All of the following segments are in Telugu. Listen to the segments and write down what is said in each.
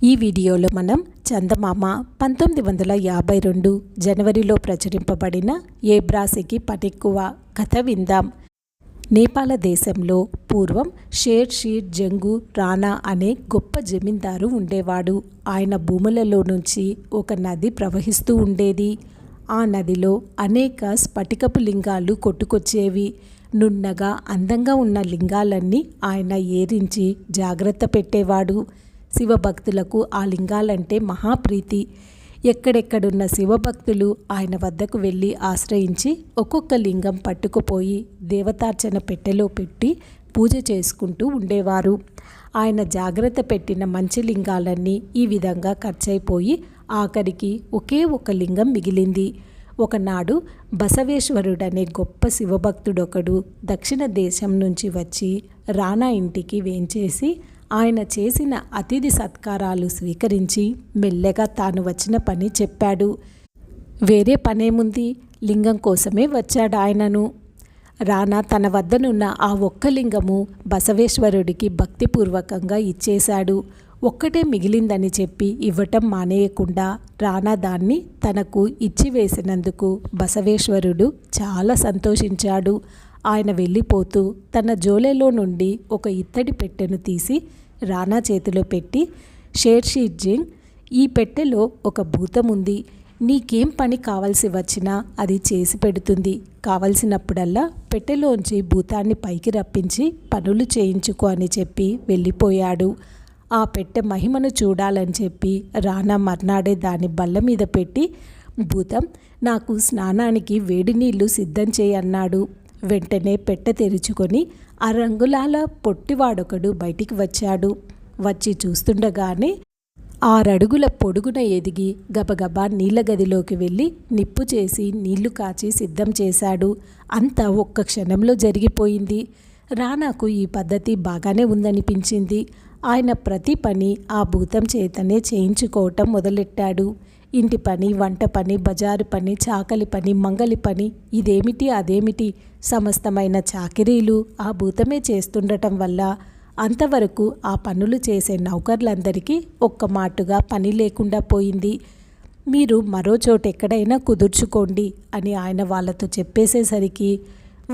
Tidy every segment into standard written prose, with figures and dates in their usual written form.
ఈ వీడియోలో మనం చందమామ 1952 జనవరిలో ప్రచురింపబడిన ఏబ్రాసికి పనెక్కువ కథ విందాం. నేపాల దేశంలో పూర్వం షేర్ షీర్ జంగు రాణా అనే గొప్ప జమీందారు ఉండేవాడు. ఆయన భూములలో నుంచి ఒక నది ప్రవహిస్తూ ఉండేది. ఆ నదిలో అనేక స్ఫటికపు లింగాలు కొట్టుకొచ్చేవి. నున్నగా అందంగా ఉన్న లింగాలన్నీ ఆయన ఏరించి జాగ్రత్త పెట్టేవాడు. శివభక్తులకు ఆ లింగాలంటే మహాప్రీతి. ఎక్కడెక్కడున్న శివభక్తులు ఆయన వద్దకు వెళ్ళి ఆశ్రయించి ఒక్కొక్క లింగం పట్టుకుపోయి దేవతార్చన పెట్టెలో పెట్టి పూజ చేసుకుంటూ ఉండేవారు. ఆయన జాగ్రత్త పెట్టిన మంచి లింగాలన్నీ ఈ విధంగా ఖర్చయిపోయి ఆఖరికి ఒకే ఒక లింగం మిగిలింది. ఒకనాడు బసవేశ్వరుడనే గొప్ప శివభక్తుడొకడు దక్షిణ దేశం నుంచి వచ్చి రాణా ఇంటికి వేంచేసి ఆయన చేసిన అతిథి సత్కారాలు స్వీకరించి మెల్లగా తాను వచ్చిన పని చెప్పాడు. వేరే పనేముంది, లింగం కోసమే వచ్చాడు ఆయనను. రాణా తన వద్దనున్న ఆ ఒక్క లింగము బసవేశ్వరుడికి భక్తిపూర్వకంగా ఇచ్చేశాడు. ఒక్కటే మిగిలిందని చెప్పి ఇవ్వటం మానేయకుండా రాణా దాన్ని తనకు ఇచ్చివేసినందుకు బసవేశ్వరుడు చాలా సంతోషించాడు. ఆయన వెళ్ళిపోతూ తన జోలెలో నుండి ఒక ఇత్తడి పెట్టెను తీసి రాణా చేతిలో పెట్టి, షేర్ షీర్ జింగ్, ఈ పెట్టెలో ఒక భూతం ఉంది. నీకేం పని కావలసి వచ్చినా అది చేసి పెడుతుంది. కావలసినప్పుడల్లా పెట్టెలోంచి భూతాన్ని పైకి రప్పించి పనులు చేయించుకో అని చెప్పి వెళ్ళిపోయాడు. ఆ పెట్టె మహిమను చూడాలని చెప్పి రాణా మర్నాడే దాన్ని బల్ల మీద పెట్టి, భూతం, నాకు స్నానానికి వేడి నీళ్లు సిద్ధం చేయన్నాడు. వెంటనే పెట్టె తెరుచుకొని ఆ రంగులాల పొట్టివాడొకడు బయటికి వచ్చాడు. వచ్చి చూస్తుండగానే 6 అడుగుల పొడుగున ఎదిగి గబగబా నీళ్ళ గదిలోకి వెళ్ళి నిప్పు చేసి నీళ్లు కాచి సిద్ధం చేశాడు. అంతా ఒక్క క్షణంలో జరిగిపోయింది. రాణాకు ఈ పద్ధతి బాగానే ఉందనిపించింది. ఆయన ప్రతి పని ఆ భూతం చేతనే చేయించుకోవటం మొదలెట్టాడు. ఇంటి పని, వంట పని, బజారు పని, చాకలి పని, మంగలి పని, ఇదేమిటి అదేమిటి సమస్తమైన చాకిరీలు ఆ భూతమే చేస్తుండటం వల్ల అంతవరకు ఆ పనులు చేసే నౌకర్లందరికీ ఒక్క మాటుగా పని లేకుండా పోయింది. మీరు మరో చోట ఎక్కడైనా కుదుర్చుకోండి అని ఆయన వాళ్ళతో చెప్పేసేసరికి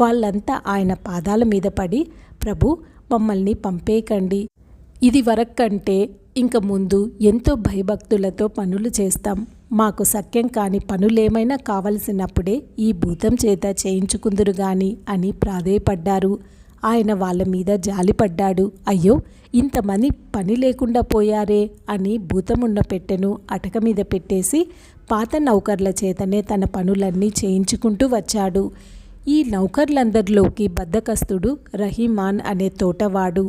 వాళ్ళంతా ఆయన పాదాల మీద పడి, ప్రభు, మమ్మల్ని పంపేయకండి. ఇది వరకంటే ఇంక ముందు ఎంతో భయభక్తులతో పనులు చేస్తాం. మాకు సఖ్యం కాని పనులేమైనా కావలసినప్పుడే ఈ భూతం చేత చేయించుకుందురు గాని అని ప్రాధేయపడ్డారు. ఆయన వాళ్ళ మీద జాలిపడ్డాడు. అయ్యో, ఇంతమంది పని లేకుండా పోయారే అని భూతమున్న పెట్టెను అటక మీద పెట్టేసి పాత నౌకర్ల చేతనే తన పనులన్నీ చేయించుకుంటూ వచ్చాడు. ఈ నౌకర్లందరిలోకి బద్దకస్తుడు రహీమాన్ అనే తోటవాడు.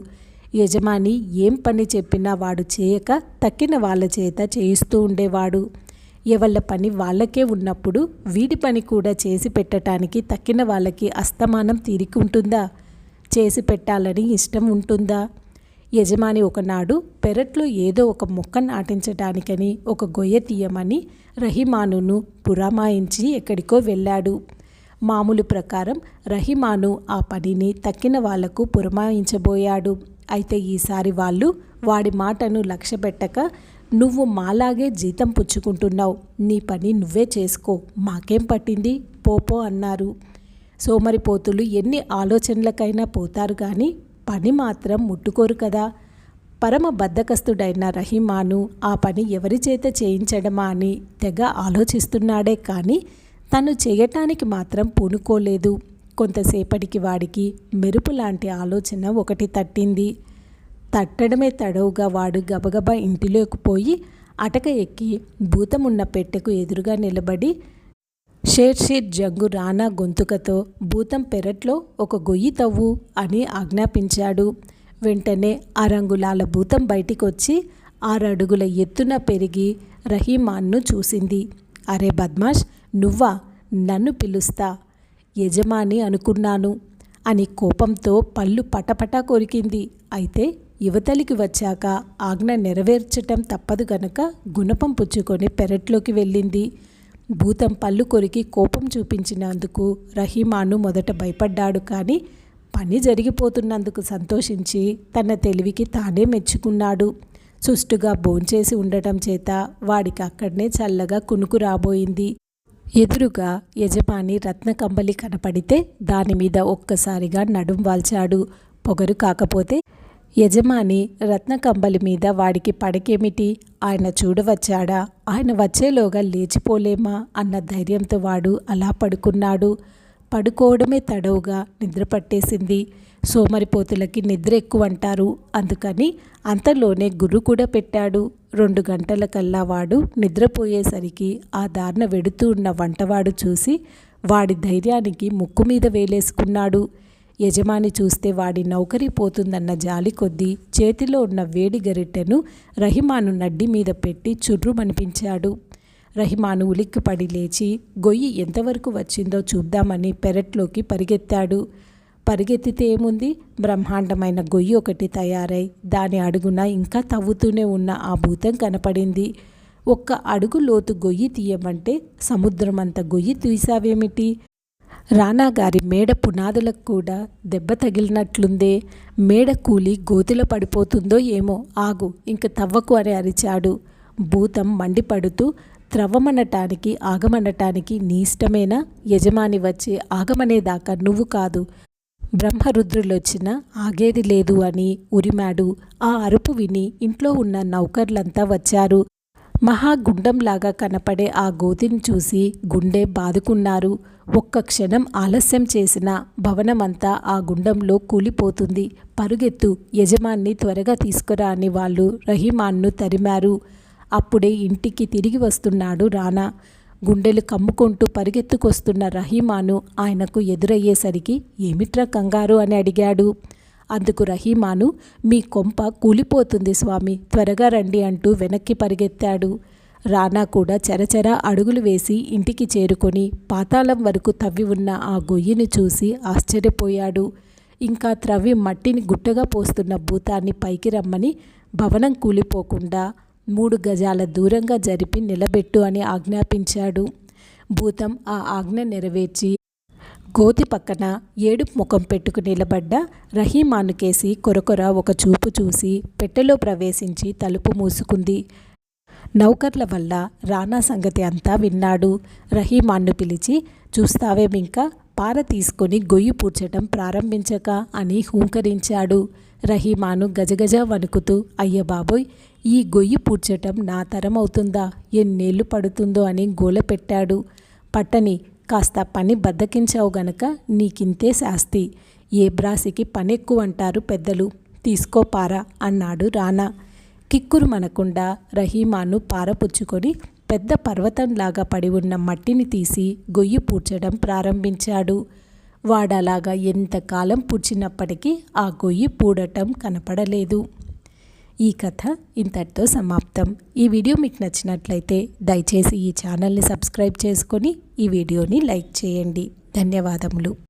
యజమాని ఏం పని చెప్పినా వాడు చేయక తక్కిన వాళ్ళ చేత చేయిస్తూ ఉండేవాడు. ఎవళ్ళ పని వాళ్ళకే ఉన్నప్పుడు వీడి పని కూడా చేసి పెట్టడానికి తక్కిన వాళ్ళకి అస్తమానం తీరిక ఉంటుందా? చేసి పెట్టాలని ఇష్టం ఉంటుందా? యజమాని ఒకనాడు పెరట్లో ఏదో ఒక మొక్క నాటించడానికని ఒక గొయ్య తీయమని రహీమానును పురమాయించి ఎక్కడికో వెళ్ళాడు. మామూలు ప్రకారం రహీమాను ఆ పనిని తక్కిన వాళ్లకు పురమాయించబోయాడు. అయితే ఈసారి వాళ్ళు వాడి మాటను లక్ష్యపెట్టక, నువ్వు మాలాగే జీతం పుచ్చుకుంటున్నావు, నీ పని నువ్వే చేసుకో, మాకేం పట్టింది, పోపో అన్నారు. సోమరిపోతులు ఎన్ని ఆలోచనలకైనా పోతారు కానీ పని మాత్రం ముట్టుకోరు కదా. పరమ బద్ధకస్తుడైన రహీమాను ఆ పని ఎవరి చేత చేయించడమా అని తెగ ఆలోచిస్తున్నాడే కానీ తను చేయటానికి మాత్రం పూనుకోలేదు. కొంతసేపటికి వాడికి మెరుపు లాంటి ఆలోచన ఒకటి తట్టింది. తట్టడమే తడవుగా వాడు గబగబా ఇంటిలోకి పోయి అటక ఎక్కి భూతమున్న పెట్టెకు ఎదురుగా నిలబడి షేర్ షీర్ జంగు రాణా గొంతుకతో, భూతం పెరట్లో ఒక గొయ్యి తవ్వు అని ఆజ్ఞాపించాడు. వెంటనే ఆ రంగులాల భూతం బయటికొచ్చి 6 అడుగుల ఎత్తున పెరిగి రహీమాన్ను చూసింది. అరే బద్మాష్, నువ్వా? నన్ను పిలుస్తా, యజమాని అనుకున్నాను అని కోపంతో పళ్ళు పటపటా కొరికింది. అయితే యువతలికి వచ్చాక ఆజ్ఞ నెరవేర్చటం తప్పదు గనక గుణపం పుచ్చుకొని పెరట్లోకి వెళ్ళింది. భూతం పళ్ళు కొరికి కోపం చూపించినందుకు రహీమాను మొదట భయపడ్డాడు. కానీ పని జరిగిపోతున్నందుకు సంతోషించి తన తెలివికి తానే మెచ్చుకున్నాడు. సుష్టుగా భోంచేసి ఉండటం చేత వాడికి అక్కడనే చల్లగా కునుకు రాబోయింది. ఎదురుగా యజమాని రత్నకంబలి కనపడితే దానిమీద ఒక్కసారిగా నడుం వాల్చాడు. పొగరు కాకపోతే యజమాని రత్నకంబలి మీద వాడికి పడకేమిటి? ఆయన చూడవచ్చాడా? ఆయన వచ్చేలోగా లేచిపోలేమా అన్న ధైర్యంతో వాడు అలా పడుకున్నాడు. పడుకోవడమే తడవుగా నిద్ర పట్టేసింది. సోమరిపోతులకి నిద్ర ఎక్కువంటారు. అందుకని అంతలోనే గుర్రు కూడా పెట్టాడు. 2 గంటలకల్లా వాడు నిద్రపోయేసరికి ఆ దారిన వెడుతూ ఉన్న వంటవాడు చూసి వాడి ధైర్యానికి ముక్కు మీద వేలేసుకున్నాడు. యజమాని చూస్తే వాడి నౌకరీ పోతుందన్న జాలి కొద్దీ చేతిలో ఉన్న వేడి గరిటెను రహిమాను నడ్డి మీద పెట్టి చుర్రుమనిపించాడు. రహిమాను ఉలిక్కిపడి లేచి గొయ్యి ఎంతవరకు వచ్చిందో చూద్దామని పెరట్లోకి పరిగెత్తాడు. పరిగెత్తితే ఏముంది, బ్రహ్మాండమైన గొయ్యి ఒకటి తయారై దాని అడుగున ఇంకా తవ్వుతూనే ఉన్న ఆ భూతం కనపడింది. 1 అడుగు లోతు గొయ్యి తీయమంటే సముద్రమంత గొయ్యి తీసావేమిటి? రానాగారి మేడ పునాదులకు కూడా దెబ్బ తగిలినట్లుందే. మేడ కూలి గోతిలో పడిపోతుందో ఏమో, ఆగు, ఇంక తవ్వకు అని అరిచాడు. భూతం మండిపడుతూ, త్రవ్వమనటానికి ఆగమనటానికి నీ ఇష్టమేనా? యజమాని వచ్చి ఆగమనేదాకా నువ్వు కాదు, బ్రహ్మరుద్రులొచ్చినా ఆగేది లేదు అని ఉరిమాడు. ఆ అరుపు విని ఇంట్లో ఉన్న నౌకర్లంతా వచ్చారు. మహాగుండంలాగా కనపడే ఆ గోతిని చూసి గుండె బాదుకున్నారు. 1 క్షణం ఆలస్యం చేసిన భవనమంతా ఆ గుండంలో కూలిపోతుంది. పరుగెత్తు, యజమాన్ని త్వరగా తీసుకురా అని వాళ్ళు రహీమాన్ను తరిమారు. అప్పుడే ఇంటికి తిరిగి వస్తున్నాడు రానా. గుండెలు కమ్ముకుంటూ పరిగెత్తుకొస్తున్న రహీమాను ఆయనకు ఎదురయ్యేసరికి ఏమిట్రా కంగారు అని అడిగాడు. అందుకు రహీమాను, మీ కొంప కూలిపోతుంది స్వామి, త్వరగా రండి అంటూ వెనక్కి పరిగెత్తాడు. రానా కూడా చెరచెర అడుగులు వేసి ఇంటికి చేరుకొని పాతాళం వరకు తవ్వి ఉన్న ఆ గొయ్యిని చూసి ఆశ్చర్యపోయాడు. ఇంకా త్రవ్వి మట్టిని గుట్టగా పోస్తున్న భూతాన్ని పైకి రమ్మని భవనం కూలిపోకుండా 3 గజాల దూరంగా జరిపి నిలబెట్టు అని ఆజ్ఞాపించాడు. భూతం ఆ ఆజ్ఞ నెరవేర్చి గోతి పక్కన ఏడుపు ముఖం పెట్టుకు నిలబడ్డ రహీమానుకేసి కొరకొర ఒక చూపు చూసి పెట్టెలో ప్రవేశించి తలుపు మూసుకుంది. నౌకర్ల వల్ల రానా సంగతి అంతా విన్నాడు. రహీమాన్ను పిలిచి, చూస్తావేమింకా, పార తీసుకొని గొయ్యి పూడ్చటం ప్రారంభించక అని హూంకరించాడు. రహీమాను గజగజ వణుకుతూ, అయ్య బాబోయ్, ఈ గొయ్యి పూడ్చటం నా తరం అవుతుందా, ఎన్నేళ్లు పడుతుందో అని గోల పెట్టాడు. పట్టని, కాస్త పని బద్దకించావు గనక నీకింతే శాస్తి. ఏ బ్రాసికి పనెక్కువంటారు పెద్దలు, తీసుకో పార అన్నాడు రానా. కిక్కురు మనకుండా రహీమాను పారపుచ్చుకొని పెద్ద పర్వతంలాగా పడి ఉన్న మట్టిని తీసి గొయ్యి పూడ్చడం ప్రారంభించాడు. వాడలాగా ఎంతకాలం పూడ్చినప్పటికీ ఆ గొయ్యి పూడటం కనపడలేదు. ఈ కథ ఇంతటితో సమాప్తం. ఈ వీడియో మీకు నచ్చినట్లయితే దయచేసి ఈ ఛానల్ని సబ్స్క్రైబ్ చేసుకొని ఈ వీడియోని లైక్ చేయండి. ధన్యవాదములు.